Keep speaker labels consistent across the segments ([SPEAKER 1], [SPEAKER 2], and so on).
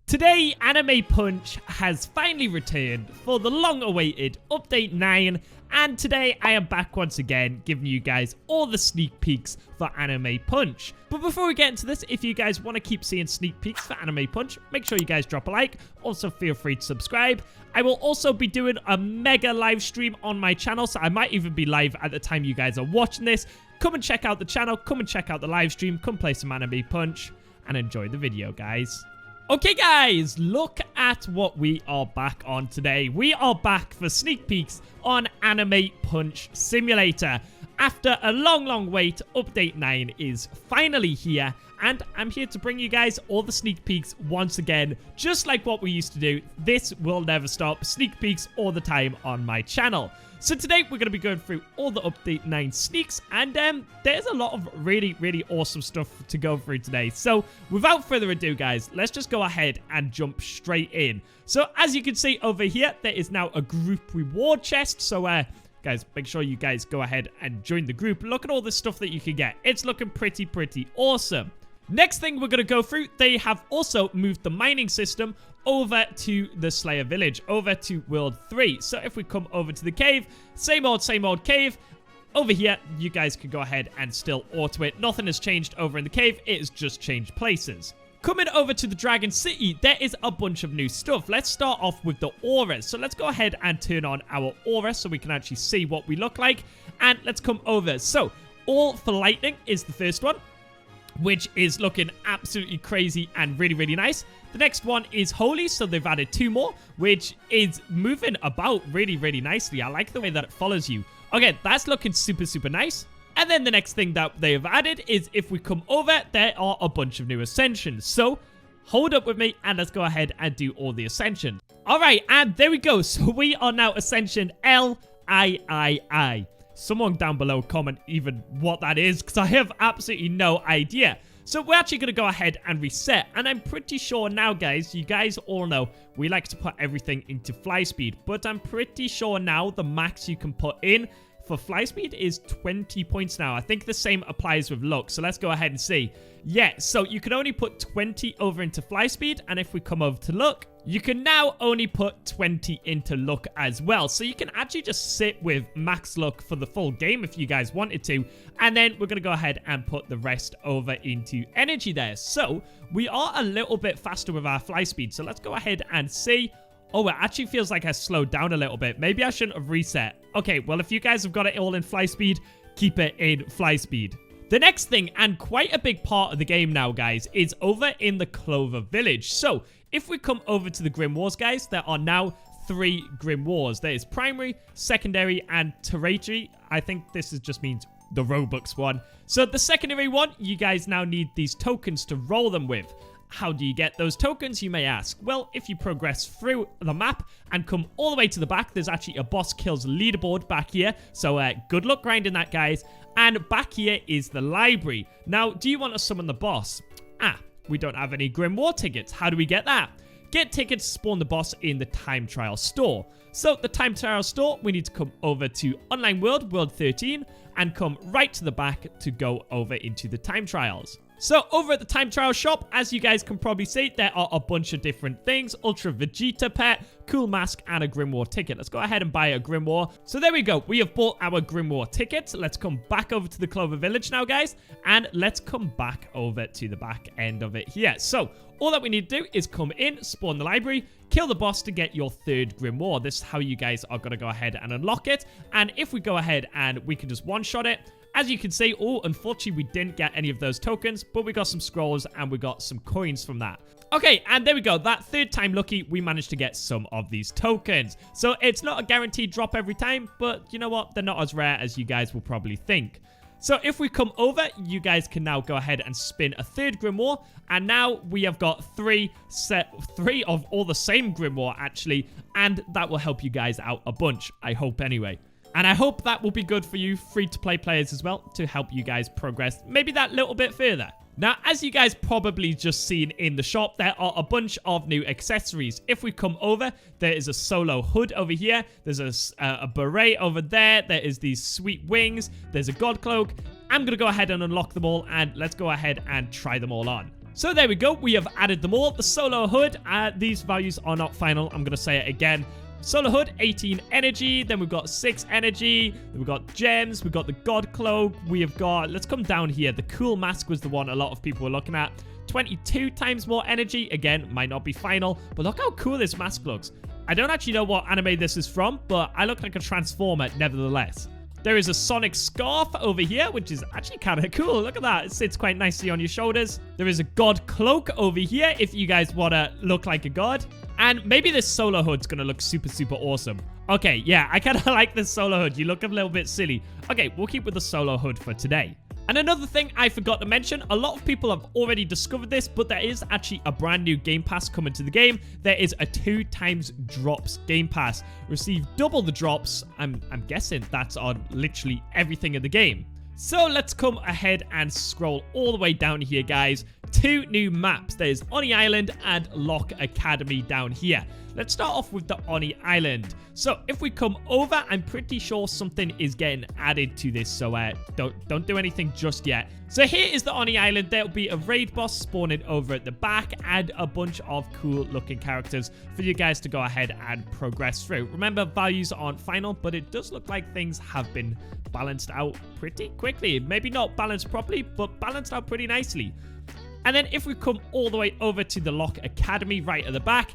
[SPEAKER 1] Today, Anime Punch has finally returned for the long-awaited Update 9, and today I am back once again giving you guys all the sneak peeks for Anime Punch. But before we get into this, if you guys want to keep seeing sneak peeks for Anime Punch, make sure you guys drop a like. Also, feel free to subscribe. I will also be doing a mega live stream on my channel, so I might even be live at the time you guys are watching this. Come and check out the channel, come and check out the live stream, come play some Anime Punch, and enjoy the video, guys. Okay, guys, look at what we are back on today. We are back for sneak peeks on Anime Punch Simulator. After a long wait, Update 9 is finally here, and I'm here to bring you guys all the sneak peeks once again, just like what we used to do. This will never stop. Sneak peeks all the time on my channel. So today we're going to be going through all the Update 9 sneaks, and there's a lot of really awesome stuff to go through today. So without further ado, guys, let's just go ahead and jump straight in. So as you can see over here, there is now a group reward chest. So guys, make sure you guys go ahead and join the group. Look at all the stuff that you can get. It's looking pretty awesome. Next thing we're going to go through, they have also moved the mining system over to the Slayer Village, over to World 3. So if we come over to the cave, same old cave. Over here, you guys can go ahead and still auto it. Nothing has changed over in the cave. It has just changed places. Coming over to the Dragon City, there is a bunch of new stuff. Let's start off with the auras. So let's go ahead and turn on our aura so we can actually see what we look like. And let's come over. So All for Lightning is the first one, which is looking absolutely crazy and really nice. The next one is Holy, so they've added 2 more, which is moving about really nicely. I like the way that it follows you. Okay, that's looking super nice. And then the next thing that they've added is, if we come over, there are a bunch of new Ascensions. So hold up with me and let's go ahead and do all the Ascensions. All right, and there we go. So we are now Ascension LIII. Someone down below comment even what that is, because I have absolutely no idea. So we're actually going to go ahead and reset. And I'm pretty sure now, guys, you guys all know we like to put everything into fly speed. But I'm pretty sure now the max you can put in for fly speed is 20 points now. I think the same applies with luck. So let's go ahead and see. Yeah, so you can only put 20 over into fly speed. And if we come over to luck, you can now only put 20 into luck as well. So you can actually just sit with max luck for the full game if you guys wanted to. And then we're going to go ahead and put the rest over into energy there. So we are a little bit faster with our fly speed. So let's go ahead and see. Oh, it actually feels like I slowed down a little bit. Maybe I shouldn't have reset. Okay, well, if you guys have got it all in fly speed, keep it in fly speed. The next thing, and quite a big part of the game now, guys, is over in the Clover Village. So if we come over to the Grim Wars, guys, there are now 3 Grim Wars. There is primary, secondary, and tertiary. I think this just means the Robux one. So the secondary one, you guys now need these tokens to roll them with. How do you get those tokens, you may ask? Well, if you progress through the map and come all the way to the back, there's actually a boss kills leaderboard back here. So good luck grinding that, guys. And back here is the library. Now, do you want to summon the boss? We don't have any Grim War tickets. How do we get that? Get tickets to spawn the boss in the time trial store. So the time trial store, we need to come over to Online World, World 13, and come right to the back to go over into the time trials. So over at the time trial shop, as you guys can probably see, there are a bunch of different things. Ultra Vegeta pet, cool mask, and a Grim War ticket. Let's go ahead and buy a Grim War. So there we go. We have bought our Grim War ticket. Let's come back over to the Clover Village now, guys. And let's come back over to the back end of it here. So all that we need to do is come in, spawn the library, kill the boss to get your 3rd Grim War. This is how you guys are going to go ahead and unlock it. And if we go ahead and we can just one-shot it, as you can see, unfortunately, we didn't get any of those tokens, but we got some scrolls and we got some coins from that. Okay, and there we go. That 3rd time lucky, we managed to get some of these tokens. So it's not a guaranteed drop every time, but you know what? They're not as rare as you guys will probably think. So if we come over, you guys can now go ahead and spin a 3rd Grim War. And now we have got 3 of all the same Grim War, actually. And that will help you guys out a bunch, I hope anyway. And I hope that will be good for you free-to-play players as well, to help you guys progress maybe that little bit further. Now, as you guys probably just seen in the shop, there are a bunch of new accessories. If we come over, there is a solo hood over here. There's a beret over there. There is these sweet wings. There's a god cloak. I'm going to go ahead and unlock them all, and let's go ahead and try them all on. So there we go. We have added them all. The solo hood, these values are not final. I'm going to say it again. Solo hood, 18 energy. Then we've got 6 energy. Then we've got gems. We've got the god cloak. We have got, let's come down here. The cool mask was the one a lot of people were looking at. 22 times more energy. Again, might not be final, but look how cool this mask looks. I don't actually know what anime this is from, but I look like a transformer nevertheless. There is a Sonic scarf over here, which is actually kind of cool. Look at that. It sits quite nicely on your shoulders. There is a god cloak over here if you guys want to look like a god. And maybe this solo hood's going to look super, super awesome. Okay, yeah, I kind of like this solo hood. You look a little bit silly. Okay, we'll keep with the solo hood for today. And another thing I forgot to mention, a lot of people have already discovered this, but there is actually a brand new game pass coming to the game. There is a 2x drops game pass. Receive double the drops. I'm guessing that's on literally everything in the game. So let's come ahead and scroll all the way down here, guys. 2 new maps. There's Oni Island and Lock Academy down here. Let's start off with the Oni Island. So if we come over, I'm pretty sure something is getting added to this. So don't do anything just yet. So here is the Oni Island. There'll be a raid boss spawning over at the back and a bunch of cool looking characters for you guys to go ahead and progress through. Remember, values aren't final, but it does look like things have been balanced out pretty quickly. Maybe not balanced properly, but balanced out pretty nicely. And then if we come all the way over to the Lock Academy right at the back,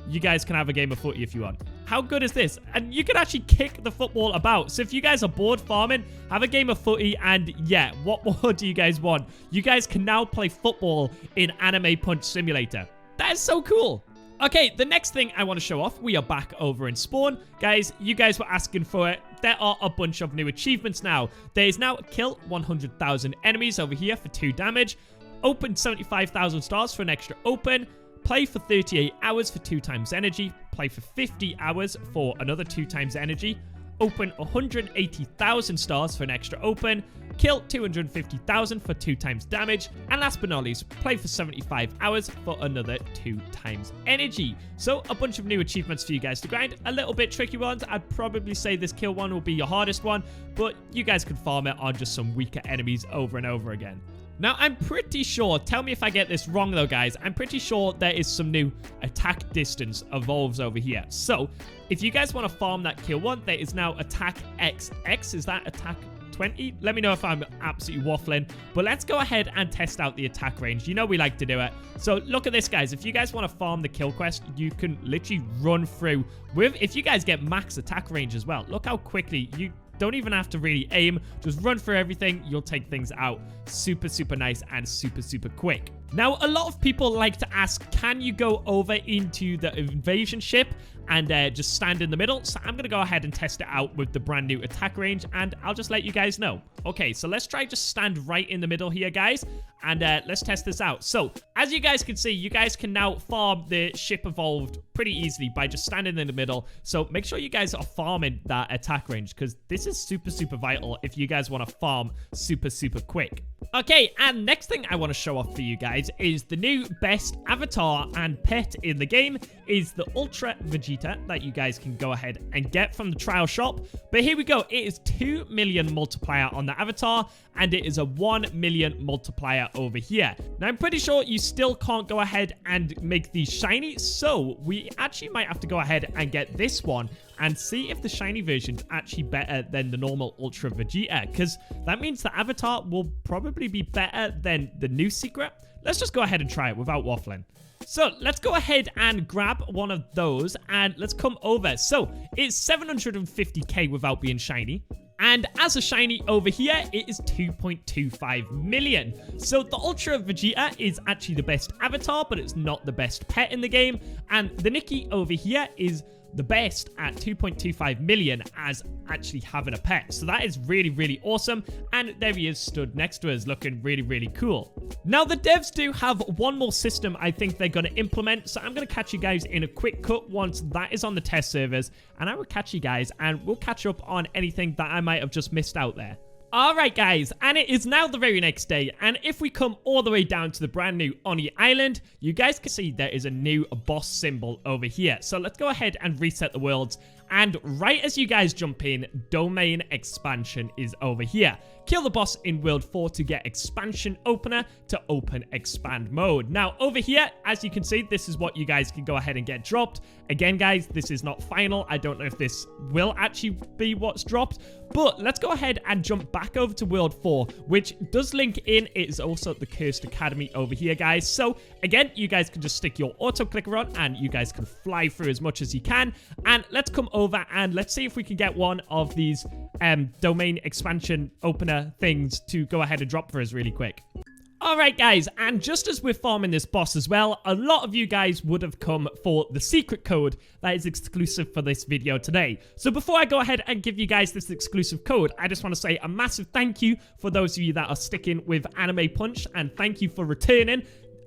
[SPEAKER 1] you guys can have a game of footy if you want. How good is this? And you can actually kick the football about. So if you guys are bored farming, have a game of footy. And yeah, what more do you guys want? You guys can now play football in Anime Punch Simulator. That is so cool. Okay, the next thing I want to show off, we are back over in Spawn. Guys, you guys were asking for it. There are a bunch of new achievements now. There is now kill 100,000 enemies over here for 2 damage. Open 75,000 stars for an extra open. Play for 38 hours for 2 times energy. Play for 50 hours for another 2 times energy. Open 180,000 stars for an extra open. Kill 250,000 for 2 times damage. And last but not least, play for 75 hours for another 2 times energy. So a bunch of new achievements for you guys to grind. A little bit tricky ones. I'd probably say this kill one will be your hardest one, but you guys can farm it on just some weaker enemies over and over again. Now, I'm pretty sure, tell me if I get this wrong though, guys, I'm pretty sure there is some new attack distance evolves over here. So, if you guys want to farm that kill one, there is now attack XX. Is that attack 20? Let me know if I'm absolutely waffling. But let's go ahead and test out the attack range. You know we like to do it. So, look at this, guys. If you guys want to farm the kill quest, you can literally run through with, if you guys get max attack range as well, look how quickly you don't even have to really aim. Just run through everything. You'll take things out super, super nice and super, super quick. Now, a lot of people like to ask, can you go over into the invasion ship and just stand in the middle? So I'm going to go ahead and test it out with the brand new attack range, and I'll just let you guys know. Okay, so let's try just stand right in the middle here, guys, and let's test this out. So, as you guys can see, you guys can now farm the ship evolved pretty easily by just standing in the middle. So make sure you guys are farming that attack range, because this is super, super vital if you guys want to farm super, super quick. Okay, and next thing I want to show off for you guys is the new best avatar and pet in the game is the Ultra Vegeta that you guys can go ahead and get from the trial shop. But here we go. It is 2 million multiplier on the avatar, and it is a 1 million multiplier over here. Now, I'm pretty sure you still can't go ahead and make these shiny, so we actually might have to go ahead and get this one and see if the shiny version's actually better than the normal Ultra Vegeta, because that means the avatar will probably be better than the new secret. Let's just go ahead and try it without waffling. So let's go ahead and grab one of those and let's come over. So it's 750k without being shiny. And as a shiny over here, it is 2.25 million. So the Ultra Vegeta is actually the best avatar, but it's not the best pet in the game. And the Nikki over here is the best at 2.25 million as actually having a pet. So that is really, really awesome. And there he is stood next to us looking really, really cool. Now, the devs do have one more system I think they're going to implement. So I'm going to catch you guys in a quick cut once that is on the test servers. And I will catch you guys and we'll catch up on anything that I might have just missed out there. Alright guys, and it is now the very next day, and if we come all the way down to the brand new Oni Island, you guys can see there is a new boss symbol over here. So let's go ahead and reset the worlds, and right as you guys jump in, domain expansion is over here. Kill the boss in World 4 to get expansion opener to open expand mode. Now over here, as you can see, this is what you guys can go ahead and get dropped. Again guys, this is not final. I don't know if this will actually be what's dropped, but let's go ahead and jump back over to World 4, which does link in. It is also the Cursed Academy over here, guys. So again, you guys can just stick your auto clicker on and you guys can fly through as much as you can. And let's come over and let's see if we can get one of these domain expansion opener things to go ahead and drop for us really quick. Alright guys, and just as we're farming this boss as well, a lot of you guys would have come for the secret code that is exclusive for this video today. So before I go ahead and give you guys this exclusive code, I just want to say a massive thank you for those of you that are sticking with Anime Punch, and thank you for returning.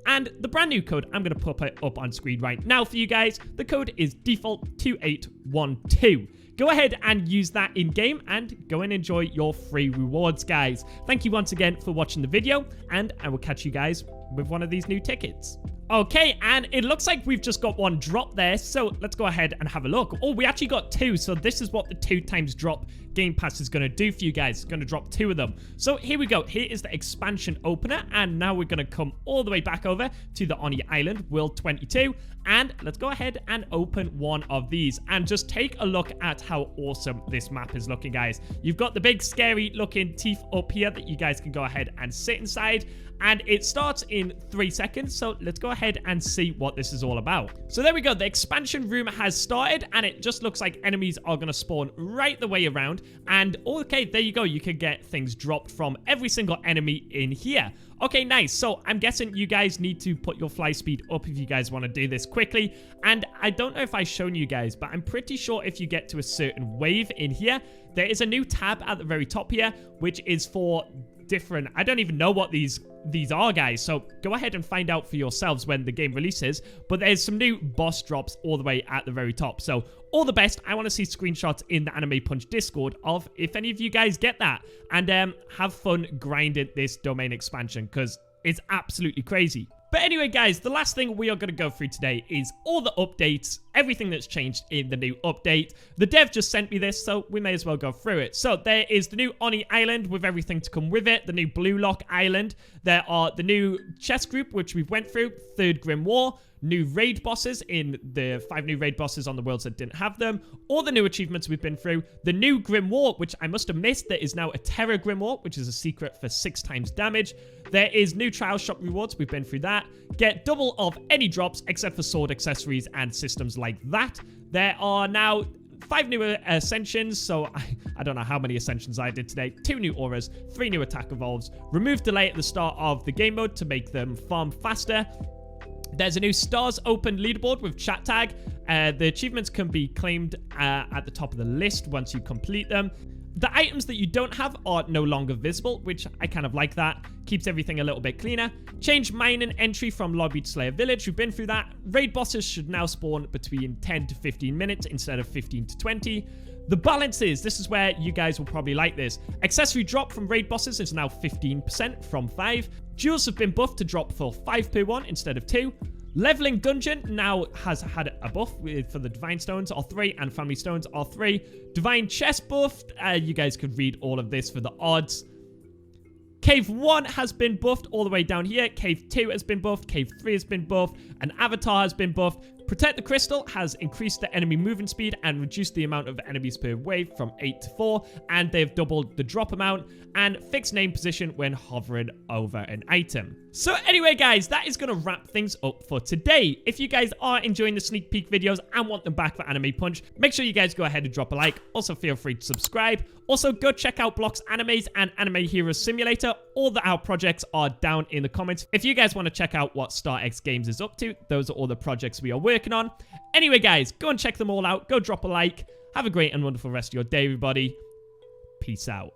[SPEAKER 1] And the brand new code, I'm going to pop it up on screen right now for you guys. The code is default2812. Go ahead and use that in-game and go and enjoy your free rewards, guys. Thank you once again for watching the video, and I will catch you guys with one of these new tickets. Okay, and it looks like we've just got one drop there, so let's go ahead and have a look. Oh, we actually got two, so this is what the 2 times drop Game Pass is going to do for you guys. It's going to drop 2 of them. So here we go. Here is the expansion opener, and now we're going to come all the way back over to the Oni Island, World 22, and let's go ahead and open one of these, and just take a look at how awesome this map is looking, guys. You've got the big scary looking teeth up here that you guys can go ahead and sit inside, and it starts in 3 seconds, so let's go ahead and see what this is all about. So there we go, the expansion room has started, and it just looks like enemies are going to spawn right the way around, and okay, there you go, you can get things dropped from every single enemy in here. Okay, nice. So I'm guessing you guys need to put your fly speed up if you guys want to do this quickly, and I don't know if I've shown you guys, but I'm pretty sure if you get to a certain wave in here, there is a new tab at the very top here, which is for different, I don't even know what these are, guys, so go ahead and find out for yourselves when the game releases, but there's some new boss drops all the way at the very top. So all the best. I want to see screenshots in the Anime Punch Discord of if any of you guys get that, and have fun grinding this domain expansion because it's absolutely crazy. But anyway, guys, the last thing we are going to go through today is all the updates, everything that's changed in the new update. The dev just sent me this, so we may as well go through it. So there is the new Oni Island with everything to come with it, the new Blue Lock Island. There are the new chess group, which we've went through, 3rd Grim War, new raid bosses in the 5 new raid bosses on the worlds that didn't have them, all the new achievements we've been through, the new Grim War, which I must have missed. There is now a Terror Grim War, which is a secret for 6 times damage. There is new trial shop rewards. We've been through that. Get double of any drops except for sword accessories and systems like that. There are now 5 new Ascensions, so I don't know how many Ascensions I did today. 2 new auras, 3 new attack evolves, remove delay at the start of the game mode to make them farm faster. There's a new Stars Open leaderboard with chat tag. The achievements can be claimed at the top of the list once you complete them. The items that you don't have are no longer visible, which I kind of like that. Keeps everything a little bit cleaner. Change mining entry from lobby to Slayer Village. We've been through that. Raid bosses should now spawn between 10 to 15 minutes instead of 15 to 20. The balances, this is where you guys will probably like this. Accessory drop from raid bosses is now 15% from 5. Jewels have been buffed to drop for 5 per 1 instead of 2. Leveling Dungeon now has had a buff for the Divine Stones are 3 and Family Stones are 3. Divine Chest buffed. You guys could read all of this for the odds. Cave 1 has been buffed all the way down here. Cave 2 has been buffed. Cave 3 has been buffed. An Avatar has been buffed. Protect the Crystal has increased the enemy movement speed and reduced the amount of enemies per wave from 8 to 4. And they've doubled the drop amount and fixed name position when hovering over an item. So anyway, guys, that is going to wrap things up for today. If you guys are enjoying the sneak peek videos and want them back for Anime Punch, make sure you guys go ahead and drop a like. Also, feel free to subscribe. Also, go check out Block's Animes and Anime Heroes Simulator. All our projects are down in the comments. If you guys want to check out what StarX Games is up to, those are all the projects we are working on. Anyway, guys, go and check them all out. Go drop a like. Have a great and wonderful rest of your day, everybody. Peace out.